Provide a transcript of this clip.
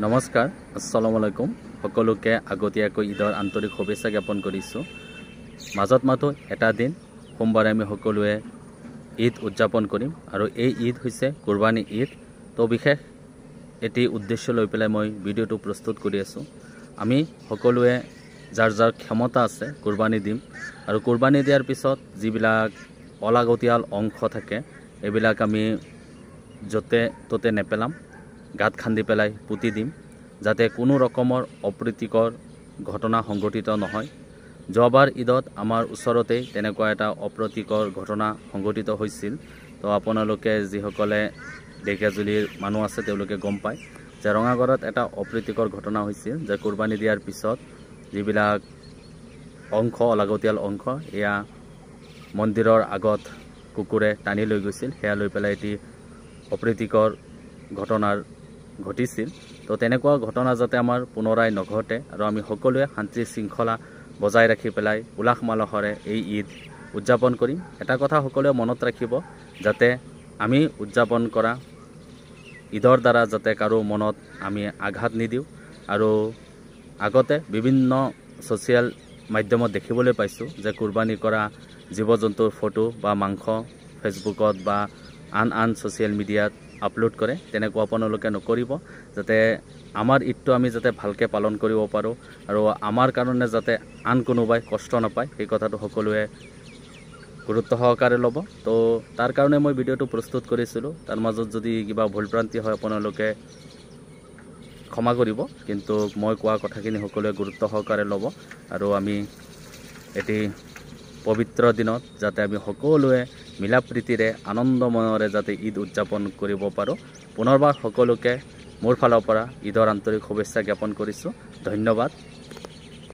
নমস্কাৰ, আসসালামু আলাইকুম। সকলোকে আগতীয়াকৈ ঈদৰ আন্তৰিক শুভেচ্ছা জ্ঞাপন কৰিছোঁ। মাজত মাথো এটা দিন সোমবাৰে আমি সকলোৱে ঈদ উদযাপন কৰিম আৰু এই ঈদ হৈছে কুৰবানী ঈদ। তো বিশেষ এটি উদ্দেশ্য লৈ পেলাই মই ভিডিঅ'টো প্ৰস্তুত কৰি আছোঁ। আমি সকলোৱে যাৰ যাৰ ক্ষমতা আছে কুৰবানী দিম আৰু কুৰবানী দিয়াৰ পিছত যিবিলাক অলাগতিয়াল অংশ থাকে এইবিলাক আমি য'তে ত'তে নেপেলাম, গাঁত খান্দি পেলাই পুতি দিম, যাতে কোনো ৰকমৰ অপ্ৰীতিকৰ ঘটনা সংঘটিত নহয়। যোৱাবাৰ ঈদত আমাৰ ওচৰতেই তেনেকুৱা এটা অপ্ৰীতিকৰ ঘটনা সংঘটিত হৈছিল। তো আপোনালোকে যিসকলে ঢেকীয়াজুলিৰ মানুহ আছে তেওঁলোকে গম পায় যে ৰঙাগড়ত এটা অপ্ৰীতিকৰ ঘটনা হৈছিল, যে কুৰবানী দিয়াৰ পিছত যিবিলাক অংশ অলাগতিয়াল অংশ এয়া মন্দিৰৰ আগত কুকুৰে টানি লৈ গৈছিল, সেয়া লৈ পেলাই এটি অপ্ৰীতিকৰ ঘটনাৰ ঘটিছিল। তো তেনেকুৱা ঘটনা যাতে আমাৰ পুনৰাই নঘটে আৰু আমি সকলোৱে শান্তি শৃংখলা বজাই ৰাখি পেলাই উলাহ মালহেৰে এই ঈদ উদযাপন কৰিম। এটা কথা সকলোৱে মনত ৰাখিব, যাতে আমি উদযাপন কৰা ঈদৰ দ্বাৰা যাতে কাৰো মনত আমি আঘাত নিদিওঁ। আৰু আগতে বিভিন্ন ছ'চিয়েল মাধ্যমত দেখিবলৈ পাইছোঁ যে কুৰবানী কৰা জীৱ জন্তুৰ ফটো বা মাংস ফেচবুকত বা আন ছ'চিয়েল মিডিয়াত আপলোড কৰে। তেনেকুৱা আপোনালোকে নকৰিব, যাতে আমাৰ ঈদটো আমি যাতে ভালকৈ পালন কৰিব পাৰোঁ আৰু আমাৰ কাৰণে যাতে আন কোনোবাই কষ্ট নাপায় সেই কথাটো সকলোৱে গুৰুত্ব সহকাৰে ল'ব। তো তাৰ কাৰণে মই ভিডিঅ'টো প্ৰস্তুত কৰিছিলোঁ। তাৰ মাজত যদি কিবা ভুলভ্ৰান্তি হয় আপোনালোকে ক্ষমা কৰিব, কিন্তু মই কোৱা কথাখিনি সকলোৱে গুৰুত্ব সহকাৰে ল'ব আৰু আমি এটি পবিত্ৰ দিনত যাতে আমি সকলোৱে মিলা প্ৰীতিৰে আনন্দময়েৰে যাতে ঈদ উদযাপন কৰিব পাৰোঁ। পুনৰবাৰ সকলোকে মোৰ ফালৰ পৰা ঈদৰ আন্তৰিক শুভেচ্ছা জ্ঞাপন কৰিছোঁ। ধন্যবাদ।